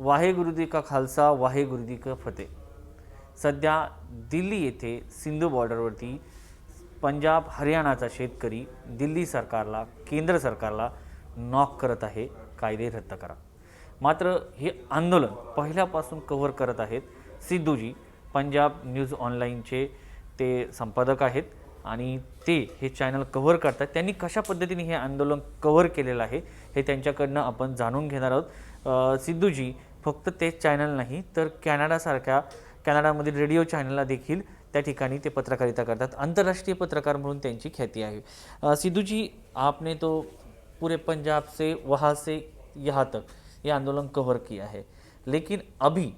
वाहेगुरु जी का खालसा वाहेगुरु जी का फतेह. सध्या दिल्ली येथे सिंधू बॉर्डरवरती पंजाब हरियाणाचा शेतकरी दिल्ली सरकारला केंद्र सरकारला नॉक करत आहे, कायदे रद्द करा. मात्र हे आंदोलन पहिल्यापासून कव्हर करत आहेत सिद्धूजी, पंजाब न्यूज ऑनलाईनचे ते संपादक आहेत आणि ते हे चॅनल कव्हर करतात. त्यांनी कशा पद्धतीने हे आंदोलन कव्हर केलेलं आहे हे त्यांच्याकडनं आपण जाणून घेणार आहोत. सिद्धूजी फक्त तेच चॅनल नाही तर कॅनडामधील रेडिओ चॅनलला देखील त्या ठिकाणी ते पत्रकारिता करतात. आंतरराष्ट्रीय पत्रकार म्हणून त्यांची ख्याती आहे. सिद्धू जी, आपने तो पूरे पंजाब से वहाँ से यहाँ तक ये आंदोलन कवर किया है, लेकिन अभी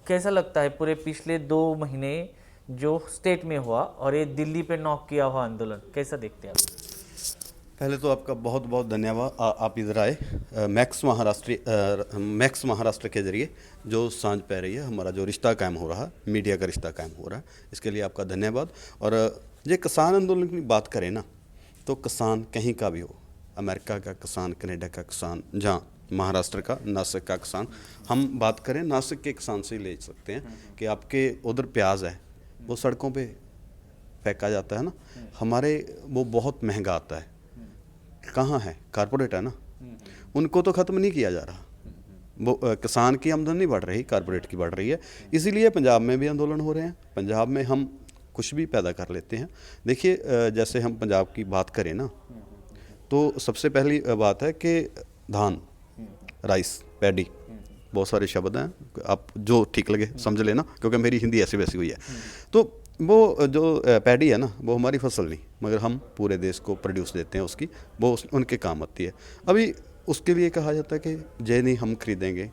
कैसा लगता है पूरे पिछले 2 महीने जो स्टेट में हुआ और ये दिल्ली पे नॉक किया हुआ आंदोलन, कैसा देखते हैं आप? पहले तो आपका बहुत बहुत धन्यवाद, आप इधर आए। मैक्स महाराष्ट्र के ज़रिए जो सांझ पै रही है, हमारा जो रिश्ता कायम हो रहा है, मीडिया का रिश्ता कायम हो रहा है, इसके लिए आपका धन्यवाद। और ये किसान आंदोलन की बात करें ना, तो किसान कहीं का भी हो, अमेरिका का किसान, कनाडा का किसान, जहाँ महाराष्ट्र का नासिक का किसान, हम बात करें नासिक के किसान से ही ले सकते हैं कि आपके उधर प्याज है वो सड़कों पे फेंका जाता है ना, हमारे वो बहुत महंगा आता है। कहाँ है? कारपोरेट है ना, उनको तो ख़त्म नहीं किया जा रहा। वो किसान की आमदनी नहीं बढ़ रही, कारपोरेट की बढ़ रही है। इसीलिए पंजाब में भी आंदोलन हो रहे हैं। पंजाब में हम कुछ भी पैदा कर लेते हैं। देखिए, जैसे हम पंजाब की बात करें ना, तो सबसे पहली बात है कि धान, राइस, पैडी, बहुत सारे शब्द हैं, आप जो ठीक लगे समझ लेना, क्योंकि मेरी हिंदी ऐसी वैसी हुई है। तो वो जो पैडी है ना, वो हमारी फसल नहीं, मगर हम पूरे देश को प्रोड्यूस देते हैं उसकी, वो उनके काम आती है। अभी उसके लिए कहा जाता है कि जे नहीं हम खरीदेंगे,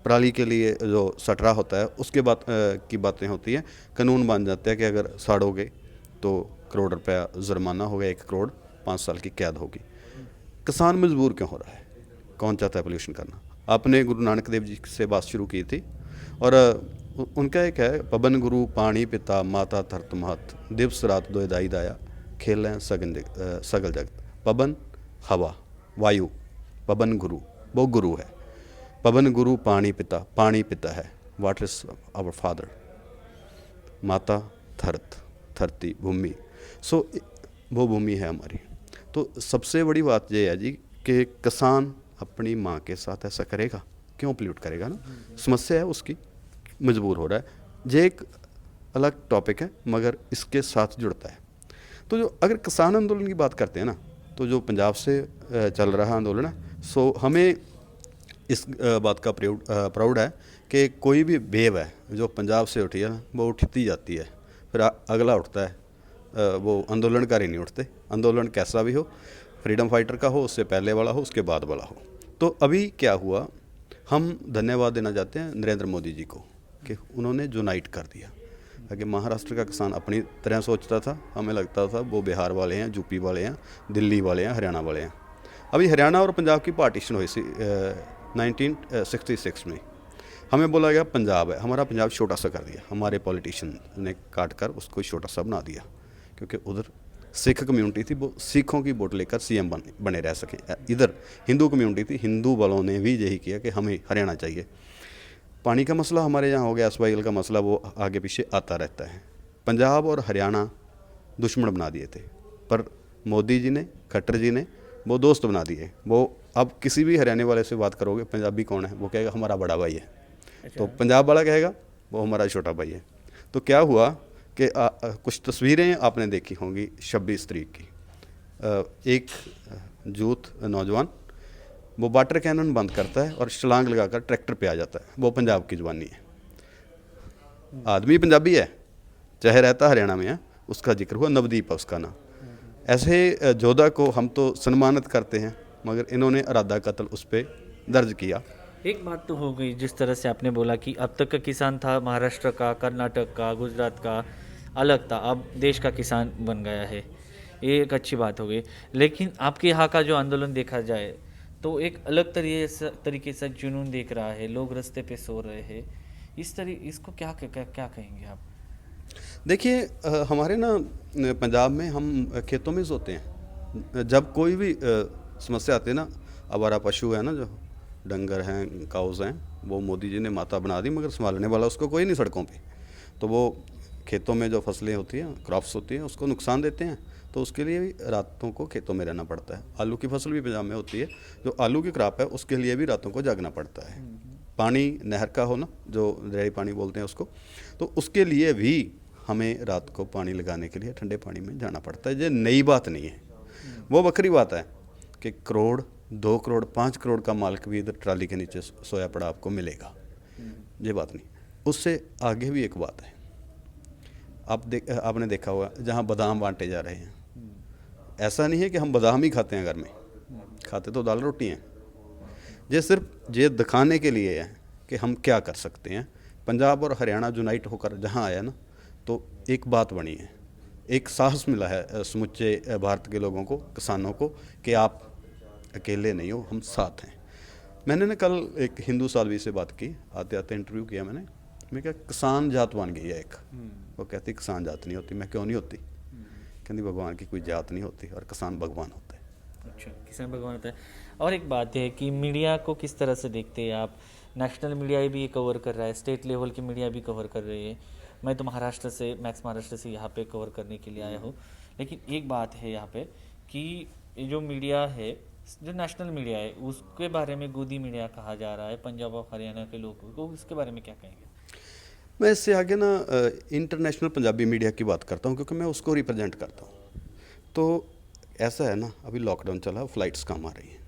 पराली के लिए जो सटरा होता है उसके की बातें होती हैं। कानून बन जाते हैं कि अगर साड़ोगे तो करोड़ रुपया जुर्माना होगा, 1 करोड़ 5 साल की कैद होगी। किसान मजबूर क्यों हो रहा है? कौन चाहता है पोल्यूशन करना? आपने गुरु नानक देव जी से बात शुरू की थी, और उनका एक है, पवन गुरु पानी पिता माता धरत महत, दिवस रात दो दाई दाया, खेल हैं सगल जगत। पवन हवा वायु, पवन गुरु वो गुरु है। पवन गुरु पानी पिता है, वाट इज आवर फादर। माता धरत, धरती भूमि, सो वो भूमि है हमारी। तो सबसे बड़ी बात ये है जी कि किसान अपनी माँ के साथ ऐसा करेगा, क्यों पोल्यूट करेगा ना, समस्या है उसकी, मजबूर हो रहा है। ये एक अलग टॉपिक है, मगर इसके साथ जुड़ता है। तो जो अगर किसान आंदोलन की बात करते हैं ना, तो जो पंजाब से चल रहा आंदोलन है, सो हमें इस बात का प्राउड है कि कोई भी वेव है जो पंजाब से उठी है ना, वो उठती जाती है, फिर अगला उठता है। वो आंदोलनकारी नहीं उठते। आंदोलन कैसा भी हो, फ्रीडम फाइटर का हो, उससे पहले वाला हो, उसके बाद वाला हो। तो अभी क्या हुआ, हम धन्यवाद देना चाहते हैं नरेंद्र मोदी जी को कि उन्होंने यूनाइट कर दिया। ताकि महाराष्ट्र का किसान अपनी तरह सोचता था, हमें लगता था वो बिहार वाले हैं, यूपी वाले हैं, दिल्ली वाले हैं, हरियाणा वाले हैं। अभी हरियाणा और पंजाब की पार्टीशन हुई 1966 में। हमें बोला गया पंजाब है, हमारा पंजाब छोटा सा कर दिया, हमारे पॉलिटिशियन ने काट कर उसको छोटा सा बना दिया, क्योंकि उधर सिख कम्युनिटी थी, वो सिखों की वोट लेकर सीएम बने रह सकें। इधर हिंदू कम्युनिटी थी, हिंदू वालों ने भी यही किया कि हमें हरियाणा चाहिए। पानी का मसला हमारे यहाँ हो गया, एसवाईएल का मसला, वो आगे पीछे आता रहता है। पंजाब और हरियाणा दुश्मन बना दिए थे, पर मोदी जी ने, खट्टर जी ने वो दोस्त बना दिए। वो अब किसी भी हरियाणा वाले से बात करोगे, पंजाबी कौन है, वो कहेगा हमारा बड़ा भाई है। तो पंजाब वाला कहेगा वो हमारा छोटा भाई है। तो क्या हुआ कि कुछ तस्वीरें आपने देखी होंगी 26 तारीख की। एक यूथ नौजवान वो वाटर कैनन बंद करता है और छलांग लगाकर ट्रैक्टर पे आ जाता है, वो पंजाब की जवानी है। आदमी पंजाबी है, चाहे रहता हरियाणा में है, उसका जिक्र हुआ, नवदीप है उसका नाम। ऐसे जोधा को हम तो सम्मानित करते हैं, मगर इन्होंने इरादा कत्ल उस पर दर्ज किया। एक बात तो हो गई, जिस तरह से आपने बोला कि अब तक का किसान था महाराष्ट्र का, कर्नाटक का, गुजरात का अलग था, अब देश का किसान बन गया है, ये एक अच्छी बात हो गई। लेकिन आपके यहाँ का जो आंदोलन देखा जाए तो एक अलग तरीके से जुनून देख रहा है, लोग रास्ते पे सो रहे हैं, इसको क्या कहेंगे आप? देखिए, हमारे ना पंजाब में हम खेतों में सोते हैं। जब कोई भी समस्या आती है ना, आवारा पशु है ना, जो डंगर हैं, काउज हैं, वो मोदी जी ने माता बना दी, मगर संभालने वाला उसको कोई नहीं सड़कों पे। तो वो खेतों में जो फसलें होती हैं, क्रॉप्स होती हैं, उसको नुकसान देते हैं, तो उसके लिए भी रातों को खेतों में रहना पड़ता है। आलू की फसल भी पंजाब में होती है, जो आलू की क्रॉप है उसके लिए भी रातों को जागना पड़ता है। पानी नहर का हो ना, जो दरियाई पानी बोलते हैं उसको, तो उसके लिए भी हमें रात को पानी लगाने के लिए ठंडे पानी में जाना पड़ता है। ये नई बात नहीं है, वो बखरी बात है कि करोड़, 2 करोड़, 5 करोड़ का मालिक भी इधर ट्राली के नीचे सोया पड़ा आपको मिलेगा, ये बात नहीं। उससे आगे भी एक बात है, आपने देखा होगा जहाँ बादाम बांटे जा रहे हैं, ऐसा नहीं है कि हम बादाम ही खाते हैं घर में, खाते तो दाल रोटी हैं। ये सिर्फ ये दिखाने के लिए है कि हम क्या कर सकते हैं। पंजाब और हरियाणा यूनाइट होकर जहाँ आया ना, तो एक बात बनी है, एक साहस मिला है समुच्चे भारत के लोगों को, किसानों को, कि आप अकेले नहीं हो, हम साथ हैं। मैंने ना कल एक हिंदू साध्वी से बात की, आते आते इंटरव्यू किया मैं क्या किसान जात बन गई है एक। वो कहती किसान जात नहीं होती। मैं क्यों नहीं होती? कहती भगवान की कोई जात नहीं होती और किसान भगवान होता है। अच्छा, किसान भगवान होता है। और एक बात है कि मीडिया को किस तरह से देखते हैं आप? नेशनल मीडिया भी ये कवर कर रहा है, स्टेट लेवल की मीडिया भी कवर कर रही है। मैं तो महाराष्ट्र से, महाराष्ट्र से यहाँ पे कवर करने के लिए आया हूँ। लेकिन एक बात है यहाँ पे कि ये जो मीडिया है, जो नेशनल मीडिया है, उसके बारे में गोदी मीडिया कहा जा रहा है पंजाब और हरियाणा के लोगों को। इसके बारे में क्या कहेंगे? मैं इससे आगे ना इंटरनेशनल पंजाबी मीडिया की बात करता हूँ, क्योंकि मैं उसको रिप्रेजेंट करता हूँ। तो ऐसा है ना, अभी लॉकडाउन चला, फ्लाइट्स कम आ रही हैं,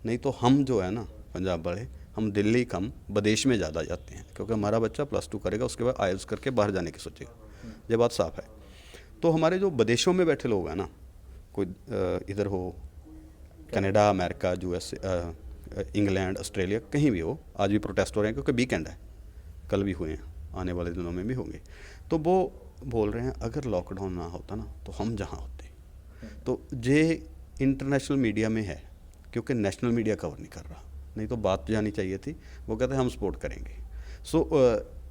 नहीं तो हम जो है ना पंजाब वाले, हम दिल्ली कम विदेश में ज़्यादा जाते हैं, क्योंकि हमारा बच्चा +2 करेगा, उसके बाद IELTS करके बाहर जाने की सोचेगा, ये बात साफ है। तो हमारे जो विदेशों में बैठे लोग हैं ना, कोई इधर हो, Canada, America, US, England, Australia, कहीं भी हो, आज भी प्रोटेस्ट हो रहे हैं क्योंकि वीकेंड है, कल भी हुए हैं, आने वाले दिनों में भी होंगे। तो वो बोल रहे हैं अगर लॉकडाउन ना होता ना तो हम जहाँ होते। तो ये इंटरनेशनल मीडिया में है, क्योंकि नेशनल मीडिया कवर नहीं कर रहा, नहीं तो बात जानी चाहिए थी। वो कहते हैं हम सपोर्ट करेंगे। सो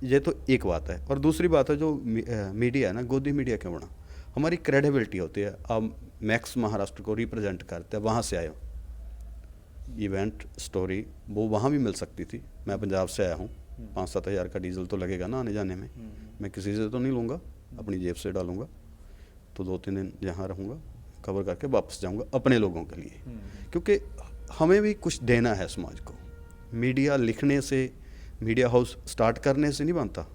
ये तो एक बात है। और दूसरी बात है, जो मीडिया है ना, गोदी मीडिया क्यों बना, हमारी क्रेडिबिलिटी होती है। आप मैक्स महाराष्ट्र को रिप्रेजेंट करते हैं, वहाँ से आए हो, इवेंट स्टोरी वो वहाँ भी मिल सकती थी। मैं पंजाब से आया हूँ, 5-7 हज़ार का डीजल तो लगेगा ना आने जाने में, मैं किसी से तो नहीं लूँगा, अपनी जेब से डालूँगा, तो 2-3 दिन यहाँ रहूँगा, कवर करके वापस जाऊँगा अपने लोगों के लिए, क्योंकि हमें भी कुछ देना है समाज को। मीडिया लिखने से, मीडिया हाउस स्टार्ट करने से नहीं बनता।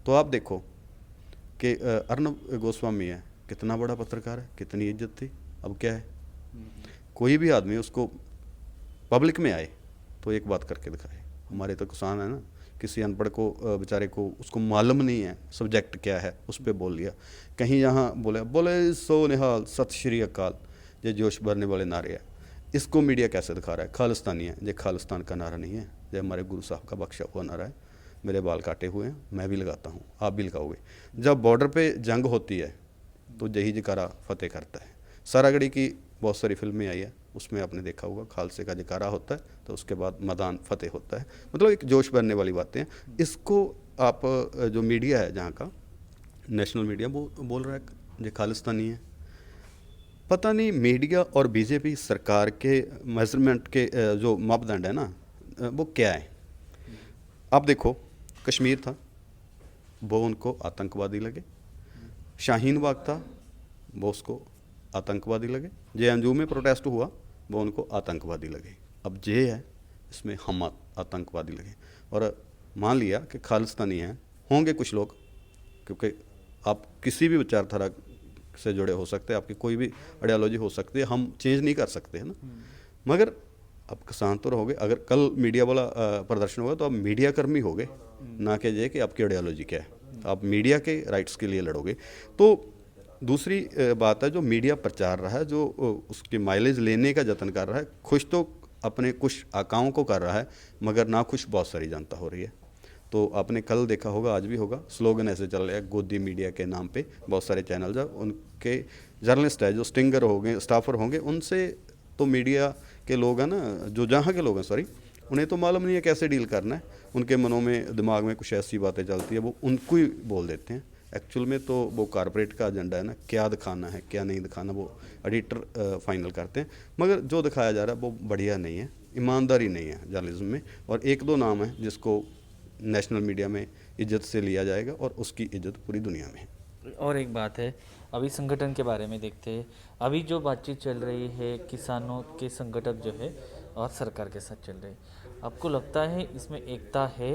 तो आप देखो कि अर्नब गोस्वामी है, कितना बड़ा पत्रकार है, कितनी इज्जत थी, अब क्या है? कोई भी आदमी उसको पब्लिक में आए तो एक बात करके दिखाए। हमारे तो किसान है ना, किसी अनपढ़ को बेचारे को उसको मालूम नहीं है सब्जेक्ट क्या है, उस पर बोल लिया। कहीं यहाँ बोले सो निहाल, सत श्री अकाल, ये जोश भरने वाले नारे हैं। इसको मीडिया कैसे दिखा रहा है? खालिस्तानी है। ये खालिस्तान का नारा नहीं है, ये हमारे गुरु साहब का बख्शा हुआ नारा है। मेरे बाल काटे हुए हैं, मैं भी लगाता हूँ, आप भी लगाओगे। जब बॉर्डर पे जंग होती है तो यही जकारा फतेह करता है। सारागढ़ी की बहुत सारी फिल्में आई है, उसमें आपने देखा होगा, खालसे का जकारा होता है तो उसके बाद मैदान फतेह होता है। मतलब एक जोश भरने वाली बातें हैं। इसको आप जो मीडिया है जहाँ का, नेशनल मीडिया, वो बोल रहा है ये खालिस्तानी है। पता नहीं मीडिया और बीजेपी सरकार के मेजरमेंट के जो मापदंड है ना, वो क्या है? आप देखो, कश्मीर था, वो उनको आतंकवादी लगे। शाहीन बाग था, वो उसको आतंकवादी लगे। JNU में प्रोटेस्ट हुआ, वो उनको आतंकवादी लगे। अब ये है, इसमें हम आतंकवादी लगे। और मान लिया कि खालिस्तानी हैं, होंगे कुछ लोग, क्योंकि आप किसी भी विचारधारा से जुड़े हो सकते हैं, आपकी कोई भी आइडियोलॉजी हो सकती है, हम चेंज नहीं कर सकते है ना। मगर अब किसान तो रहोगे। अगर कल मीडिया वाला प्रदर्शन होगा तो आप मीडिया कर्मी होगे, ना कि ये कि आपकी आइडियोलॉजी क्या है। आप मीडिया के राइट्स के लिए लड़ोगे। तो दूसरी बात है, जो मीडिया प्रचार रहा है, जो उसकी माइलेज लेने का जतन कर रहा है, खुश तो अपने कुछ आकाओं को कर रहा है, मगर ना खुश बहुत सारी जनता हो रही है। तो आपने कल देखा होगा, आज भी होगा, स्लोगन ऐसे चल रहा है गोदी मीडिया के नाम पे। बहुत सारे चैनल जो उनके जर्नलिस्ट है, जो स्टिंगर होंगे, स्टाफर होंगे, उनसे तो मीडिया के लोग हैं ना, जो जहाँ के लोग हैं, सॉरी, उन्हें तो मालूम नहीं है कैसे डील करना है। उनके मनों में, दिमाग में कुछ ऐसी बातें चलती है, वो उनको ही बोल देते हैं। एक्चुअल में तो वो कारपोरेट का एजेंडा है ना, क्या दिखाना है क्या नहीं दिखाना, वो एडिटर फाइनल करते हैं। मगर जो दिखाया जा रहा है वो बढ़िया नहीं है। ईमानदारी नहीं है जर्नलिज्म में। और एक दो नाम है जिसको नेशनल मीडिया में इज्जत से लिया जाएगा और उसकी इज्जत पूरी दुनिया में है। और एक बात है, अभी संगठन के बारे में देखते हैं। अभी जो बातचीत चल रही है किसानों के संगठन जो है और सरकार के साथ चल रही है, आपको लगता है इसमें एकता है?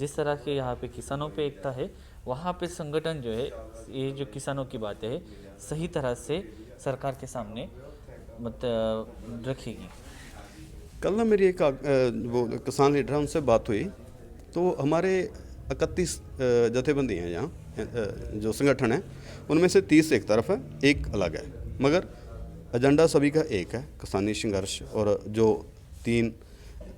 जिस तरह के यहाँ पे किसानों पे एकता है, वहाँ पे संगठन जो है ये जो किसानों की बातें है सही तरह से सरकार के सामने मतलब रखेगी। कल ना मेरी एक वो किसान लीडर है उनसे बात हुई, तो हमारे 31 जथेबंदी हैं यहाँ जो संगठन है, उनमें से 30 एक तरफ है, एक अलग है, मगर एजेंडा सभी का एक है, किसानी संघर्ष। और जो 3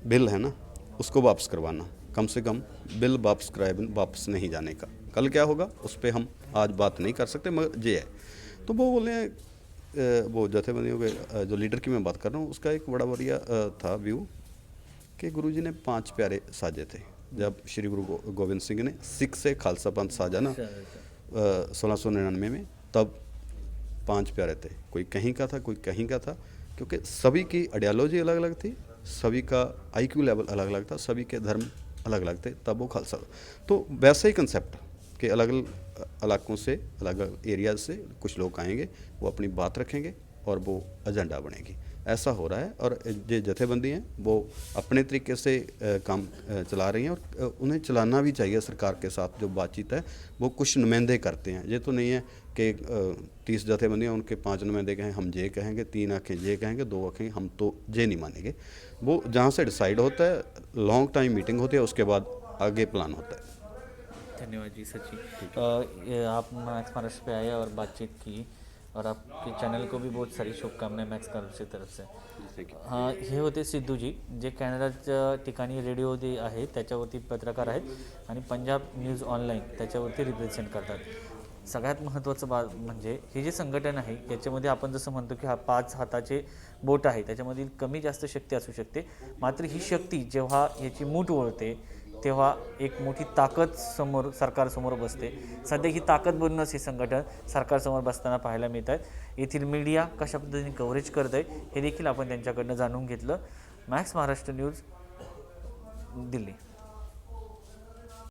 बिल है ना उसको वापस करवाना, कम से कम बिल वापस कराए बिन वापस नहीं जाने का। कल क्या होगा उस पर हम आज बात नहीं कर सकते, मगर ये है। तो वो बोले वो जथेबंदियों के जो लीडर की मैं बात कर रहा हूँ उसका एक बड़ा बढ़िया था व्यू कि गुरुजी ने 5 प्यारे साजे थे। जब श्री गुरु गोविंद सिंह ने सिख से खालसा पंथ साजा ना 1699 में, तब 5 प्यारे थे। कोई कहीं का था, कोई कहीं का था, क्योंकि सभी की आइडियोलॉजी अलग अलग थी, सभी का IQ लेवल अलग अलग था, सभी के धर्म अलग अलग थे, तब वो खालसा। तो वैसे ही कंसेप्ट कि अलग अलग इलाकों से, अलग अलग एरिया से कुछ लोग आएंगे, वो अपनी बात रखेंगे और वो एजेंडा बनेगी। ऐसा हो रहा है। और जो जथेबंदी हैं वो अपने तरीके से काम चला रही हैं, और उन्हें चलाना भी चाहिए। सरकार के साथ जो बातचीत है वो कुछ नुमाइंदे करते हैं, ये तो नहीं है कि 30 जथेबंदियाँ उनके 5 नुमाइंदे कहें हम ये कहेंगे, 3 आँखें ये कहेंगे, 2 आँखें हम तो ये नहीं मानेंगे। वो जहाँ से डिसाइड होता है, लॉन्ग टाइम मीटिंग होती है, उसके बाद आगे प्लान होता है। धन्यवाद जी सर जी। ये आप मैक्स महाराष्ट्र पे आए और बातचीत की, और आपके चॅनल को भी बहुत सारी शुभकामनाएं मॅक्स महाराष्ट्रची तरफ से। हां, हे होते सिद्धूजी, जे कॅनडाच्या ठिकाणी रेडिओ जे आहे त्याच्यावरती पत्रकार आहेत आणि पंजाब न्यूज ऑनलाईन त्याच्यावरती रिप्रेझेंट करतात। सगळ्यात महत्त्वाचं म्हणजे हे जे संघटन आहे याच्यामध्ये आपण जसं म्हणतो की हा 5 हाताचे बोट आहे, त्याच्यामधील कमी जास्त शक्ती असू शकते, मात्र ही शक्ती जेव्हा याची मूठ वळते तेव्हा एक मोठी ताकद समोर सरकारसमोर बसते। सध्या ही ताकद बनूनच हे संघटन सरकारसमोर बसताना पाहायला मिळत आहेत। येथील मीडिया कशा पद्धतीने कव्हरेज करत आहे हे देखील आपण त्यांच्याकडनं जाणून घेतलं। Max Maharashtra news, Delhi.